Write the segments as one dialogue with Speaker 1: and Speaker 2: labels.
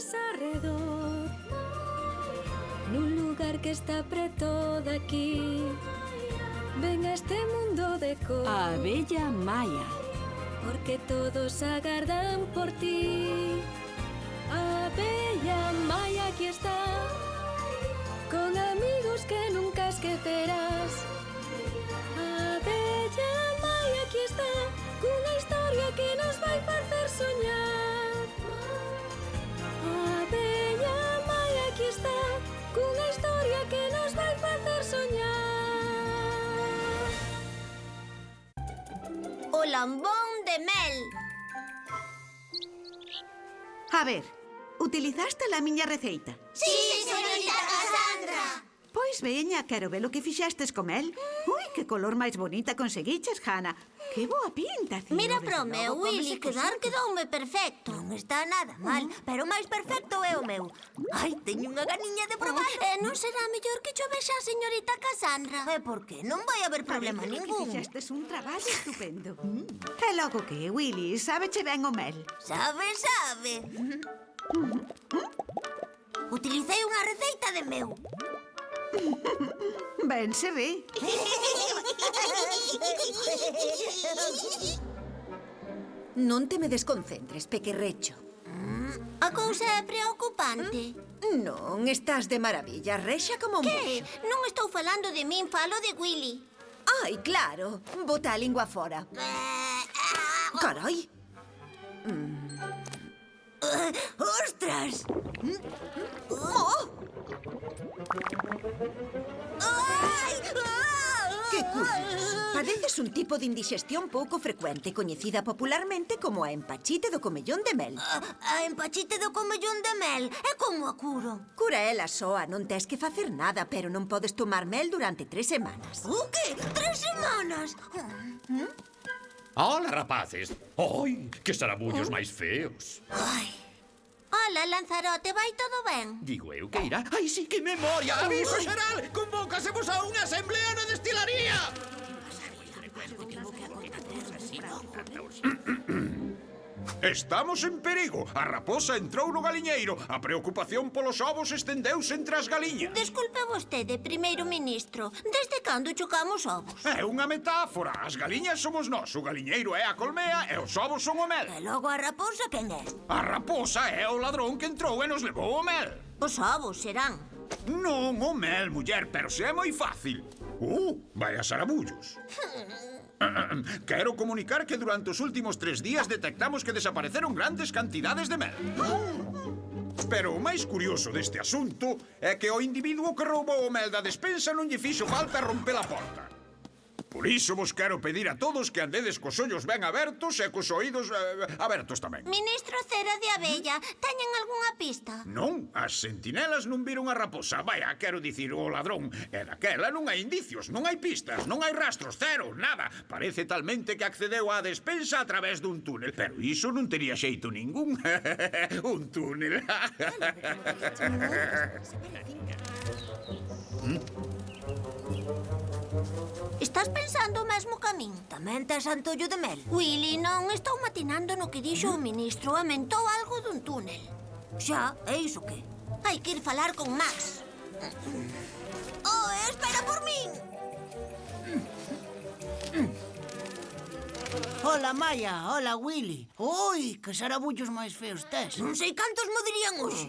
Speaker 1: tes arredor, nun lugar que está preto daqui. Ven a este mundo de cor,
Speaker 2: A abella Maya.
Speaker 1: porque todos agardan por ti. A abella Maya aquí está, con amigos que nunca esquecerás. A abella Maya aquí está, cunha historia que nos vai facer soñar. A abella Maya aquí está, cunha historia que nos vai facer soñar.
Speaker 3: O lambón de mel.
Speaker 4: A ver, utilizaste a miña receita?
Speaker 3: Sí, señorita Cassandra.
Speaker 4: Pois veña, quero ver o que fixestes con el. Ui, que color máis bonita conseguiches, Hannah. Que boa pinta, Ciro.
Speaker 3: Mira
Speaker 4: desde
Speaker 3: pro meu,
Speaker 4: logo,
Speaker 3: Willy,
Speaker 4: cómese
Speaker 3: quedar
Speaker 4: cositas.
Speaker 3: quedoume perfecto. Non está nada mal, pero o máis perfecto é o meu. Ai, teño unha ganiña de probar. Non será mellor que cho vexa a señorita Cassandra? Por que? Non vai haber problema
Speaker 4: Parece que
Speaker 3: ningún.
Speaker 4: fixestes un traballo estupendo. E logo que, Willy, sábeche ben o mel.
Speaker 3: Sabe. Utilicei unha receita de meu.
Speaker 4: Ben se ve.
Speaker 5: Non te me desconcentres, pequerrecho.
Speaker 3: A cousa é preocupante.
Speaker 5: Non, estás de maravilla, rexa como un
Speaker 3: Que?
Speaker 5: moxo.
Speaker 3: Non estou falando de min, falo de Willy.
Speaker 5: Ai, claro, bota a lingua fora. Carai,
Speaker 3: Ostras!
Speaker 5: que curioso. Padeces un tipo de indigestión pouco frecuente, coñecida popularmente como a empachite do comellón de mel.
Speaker 3: A empachite do comellón de mel. É como a curo?
Speaker 5: Cura ela soa, non tes que facer nada, pero non podes tomar mel durante 3 semanas.
Speaker 3: O que? 3 semanas?
Speaker 6: Hola, rapaces. Ai, que sarabullos máis feos.
Speaker 3: Ai. Hola, Lanzarote, vai todo ben?
Speaker 6: Digo eu que irá. Ai, sí, que memoria. Aviso xeral. Convócasemos a unha asamblea na destilaría. Estamos en perigo. A raposa entrou no galiñeiro. A preocupación polos ovos estendeuse entre as galiñas.
Speaker 3: Desculpe vostede, primeiro ministro. Desde cando chocamos ovos?
Speaker 6: É unha metáfora. As galiñas somos nós. O galiñeiro é a colmea e os ovos son o mel.
Speaker 3: E logo a raposa quen é?
Speaker 6: A raposa é o ladrón que entrou e nos levou o mel.
Speaker 3: Os ovos serán.
Speaker 6: Non o mel, muller, pero se é moi fácil. Vai a sarabullos. Quero comunicar que durante os últimos 3 días detectamos que desapareceron grandes cantidades de mel. Pero o máis curioso deste asunto é que o individuo que roubou o mel da despensa non lle fixo falta romper a porta. Por iso vos quero pedir a todos que andedes cos ollos ben abertos e cos oídos abertos tamén.
Speaker 3: Ministro Cera de Abella, teñen algunha pista?
Speaker 6: Non, as sentinelas non viron a raposa. Vaya, quero dicir, o ladrón. E daquela non hai indicios, non hai pistas, non hai rastros, cero, nada. Parece talmente que accedeu á despensa a través dun túnel. Pero iso non tería xeito ningún. Un túnel.
Speaker 3: Estás pensando o mesmo ca min? Tamén tes antollo de mel? Willy, non, estou matinando no que dixo o ministro. Amentou algo dun túnel. Xa, é iso que? Hai que ir falar con Max. Oh, espera por min!
Speaker 7: Hola, Maya. Hola, Willy. Ui, que sarabullos máis feos tes.
Speaker 3: Non sei cantos mo dirían hoxe.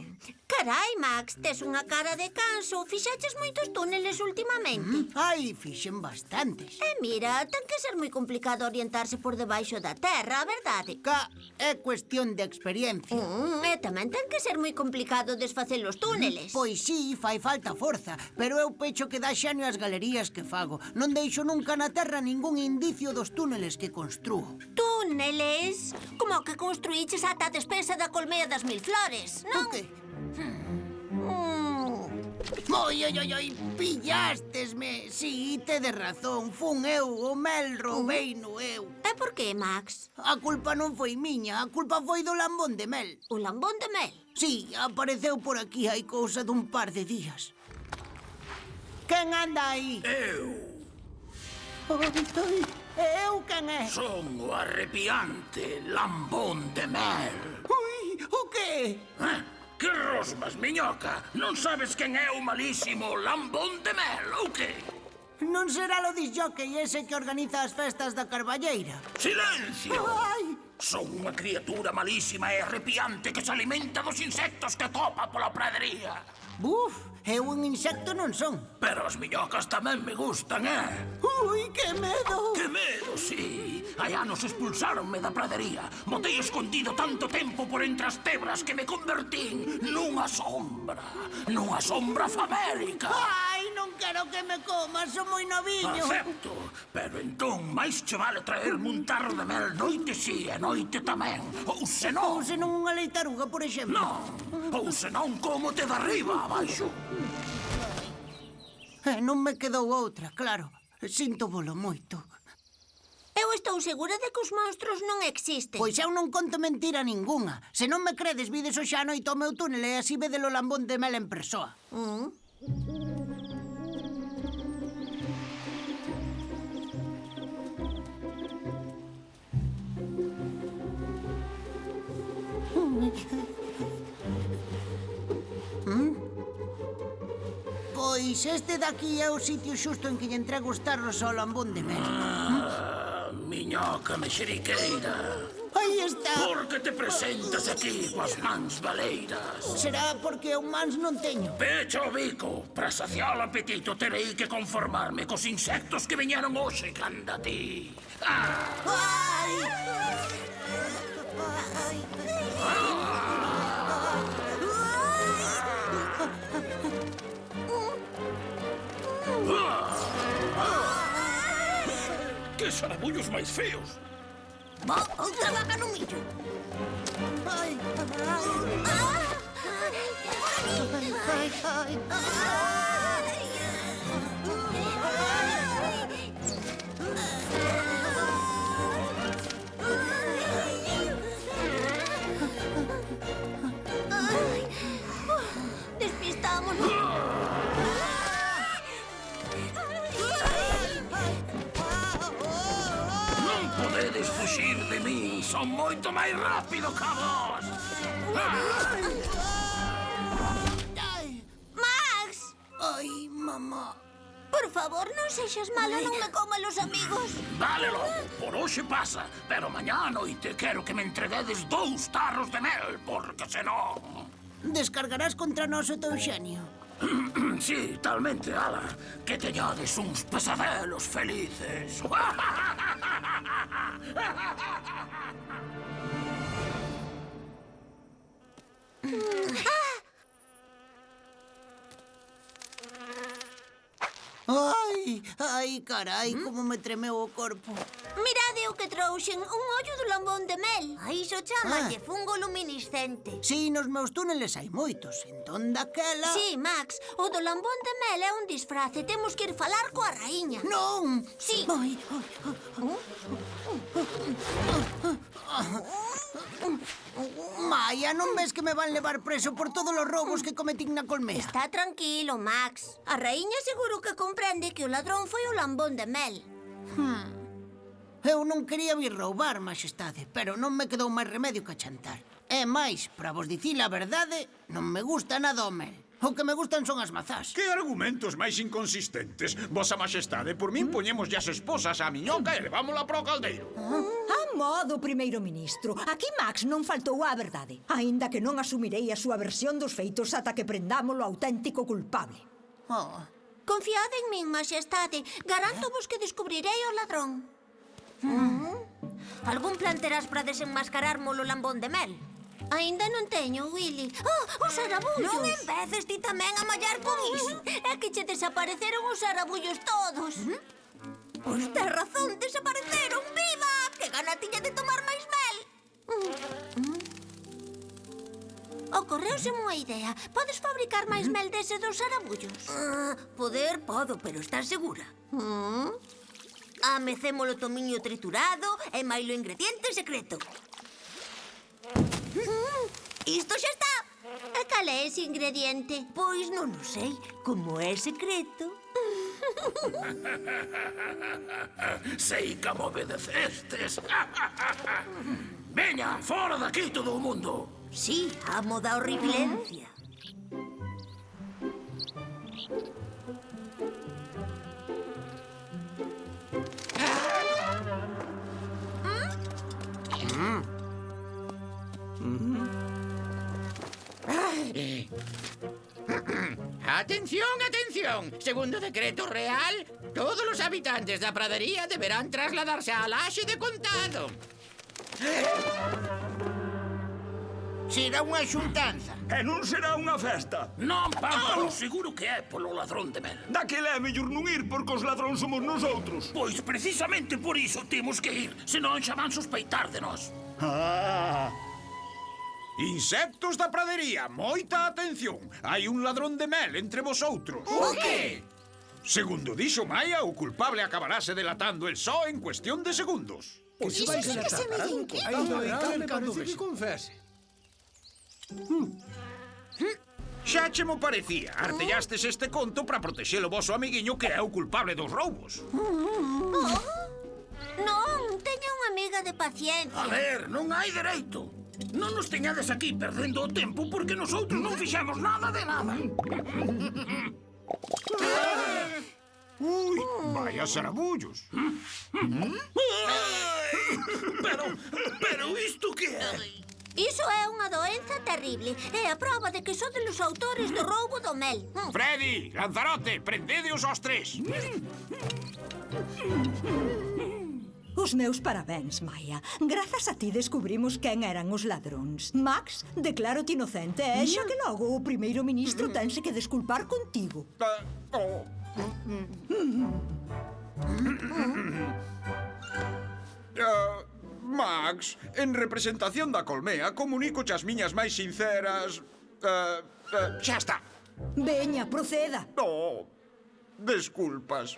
Speaker 3: Carai, Max, tes unha cara de canso. Fixaches moitos túneles últimamente.
Speaker 7: Ai, fixen bastantes.
Speaker 3: E mira, ten que ser moi complicado orientarse por debaixo da terra, a verdade.
Speaker 7: Ca é cuestión de experiencia.
Speaker 3: E tamén ten que ser moi complicado desfacer os túneles.
Speaker 7: Pois sí, fai falta forza, pero eu pecho que dá xenio as galerías que fago. Non deixo nunca na terra ningún indicio dos túneles que construo.
Speaker 3: Túneles? Como que construíches ata a despensa da colmea das 1000 flores, non?
Speaker 7: O que? Oi, oi, oi, oi, pillástesme. Sí, tedes razón, fun eu, o mel roubeino eu.
Speaker 3: E por que, Max?
Speaker 7: A culpa non foi miña, a culpa foi do lambón de mel.
Speaker 3: O lambón de mel?
Speaker 7: Sí, apareceu por aquí hai cousa dun par de días. Quen anda aí?
Speaker 8: Eu
Speaker 7: Eu quen é?
Speaker 8: son o arrepiante lambón de mel.
Speaker 7: Ui, o que?
Speaker 8: Que
Speaker 2: Gosmas, miñoca, non sabes quen é o malísimo lambón de mel, ou que?
Speaker 7: Non será o disjockey ese que organiza as festas da Carballeira?
Speaker 2: Silencio!
Speaker 7: Ai!
Speaker 2: Son unha criatura malísima e arrepiante que se alimenta dos insectos que topa pola pradería.
Speaker 7: Buf, eu un insecto non son.
Speaker 2: Pero as miñocas tamén me gustan,
Speaker 7: Ui, que medo!
Speaker 2: Que medo, sí. Hai anos expulsáronme da pradería. Botei escondido tanto tempo por entre as tebras que me convertín nunha sombra famélica.
Speaker 7: Ai, non quero que me comas, son moi noviño.
Speaker 2: Acepto, pero entón máis che vale traerme un tarro de mel noite sí e noite tamén. Ou senón...
Speaker 7: Ou senón unha leitaruga, por exemplo.
Speaker 2: Non, ou senón como te de arriba abaixo.
Speaker 7: Non me quedou outra, claro. Sinto volo moito.
Speaker 3: Eu estou segura de que os monstros non existen.
Speaker 7: Pois eu non conto mentira ningunha. Se non me credes, vides hoxe a noite ao meu túnel e así vedelo lambón de mel en persoa. Pois este daqui é o sitio xusto en que lle entrego os tarros ao lambón de mel.
Speaker 2: Miñoca mexeriqueira.
Speaker 7: Aí está.
Speaker 2: Por que te presentas aquí coas mans baleiras?
Speaker 7: Será porque eu mans non teño.
Speaker 2: Pecha o bico. Para saciar o apetito terei que conformarme cos insectos que viñeron hoxe canda ti.
Speaker 7: Ai!
Speaker 2: Que sarabullos máis feos.
Speaker 3: Outra vaca no millo.
Speaker 7: Ai! Ai!
Speaker 3: Despistámonos.
Speaker 2: Non podedes fuxir de min. Son moito máis rápido que vos.
Speaker 3: Max!
Speaker 7: Ai, mamá.
Speaker 3: Por favor, non sexas malo, non me coma los amigos.
Speaker 2: Vale, logo, por hoxe pasa. Pero mañá a noite quero que me entreguedes 2 tarros de mel, porque senón...
Speaker 7: Descargarás contra nós o teu xenio.
Speaker 2: Sí, talmente, ala. Que teñades uns pesadelos felices.
Speaker 7: Ai, ai, carai, como me tremeu o corpo.
Speaker 3: Mirade o que trouxen, un ollo do lambón de mel. A iso chamalle fungo luminiscente.
Speaker 7: Si, nos meus túneles hai moitos. Entón daquela...
Speaker 3: Sí, Max, o do lambón de mel é un disfraz e temos que ir falar coa raíña.
Speaker 7: Non!
Speaker 3: Sí.
Speaker 7: Ai, Maia, non ves que me van levar preso por todos os roubos que cometín na colmea?
Speaker 3: Está tranquilo, Max. A raíña seguro que comprende que o ladrón foi o lambón de mel.
Speaker 7: Eu non quería vir roubar, maxestade, pero non me quedou máis remedio que chantar. E máis, para vos dicir a verdade, non me gusta nada o mel. O que me gustan son as mazás.
Speaker 6: Que argumentos máis inconsistentes. Vosa Maxestade, por min poñemos as esposas á miñoca e levámola para o caldeiro.
Speaker 8: A modo, primeiro ministro. Aquí Max non faltou á verdade. Aínda que non asumirei a súa versión dos feitos ata que prendamos o auténtico culpable.
Speaker 3: Confiade en min, maxestade. Garanto-vos que descubrirei o ladrón. Algún plan terás para desenmascararmo o lambón de mel? Aínda non teño, Willy. Oh, os sarabullos! Non empeces ti tamén a mallar con iso. É que che desapareceron os sarabullos todos. Pois tes razón, desapareceron. Viva! Que gana tiña de tomar máis mel. Ocorreuse unha idea. Podes fabricar máis mel dese dos sarabullos? Podo, pero estás segura? Amecémolo tomiño triturado e mailo ingrediente secreto. Isto xa está. E cal é ese ingrediente? Pois non o sei. Como é secreto...
Speaker 2: Sei que me obedecestes. Veña, fora daqui todo o mundo.
Speaker 3: Sí, amo da horribilencia.
Speaker 9: Atención, atención. Segundo decreto real, todos los habitantes da pradería deberán trasladarse a Laxe de Contado.
Speaker 7: Será unha xuntanza.
Speaker 6: E non será unha festa.
Speaker 2: Non, Pámparo, seguro que é polo ladrón de mel.
Speaker 6: Daquela é mellor non ir porque os ladróns somos nosotros.
Speaker 2: Pois precisamente por iso temos que ir, senón xa van sospeitar de nós.
Speaker 6: Insectos da pradería, moita atención. Hai un ladrón de mel entre vosotros.
Speaker 7: O qué?
Speaker 6: Segundo dixo Maia, o culpable acabarase delatando el só en cuestión de segundos.
Speaker 3: Iso sí que se me inquieta.
Speaker 7: Me parece que confese.
Speaker 6: Xa che mo parecía. Artellastes este conto para protexer o voso amiguiño que é o culpable dos roubos.
Speaker 3: Non, teña unha amiga de
Speaker 2: A
Speaker 3: paciencia.
Speaker 2: ver, non hai dereito. Non nos teñades aquí perdendo o tempo porque nosotros non fixemos nada de nada.
Speaker 6: Ui, vaya sarabullos.
Speaker 2: Pero isto que é?
Speaker 3: Iso é unha doenza terrible. É a prova de que sodes os autores do roubo do mel.
Speaker 6: Freddy, Lanzarote, prendedeos aos tres.
Speaker 8: Os meus parabéns, Maia. Grazas a ti descubrimos quen eran os ladróns. Max, declaro-te inocente e xa que logo o primeiro ministro tense que desculpar contigo.
Speaker 6: Max, en representación da Colmea, comunico as miñas máis sinceras... xa está.
Speaker 8: Veña, proceda.
Speaker 6: Oh, desculpas.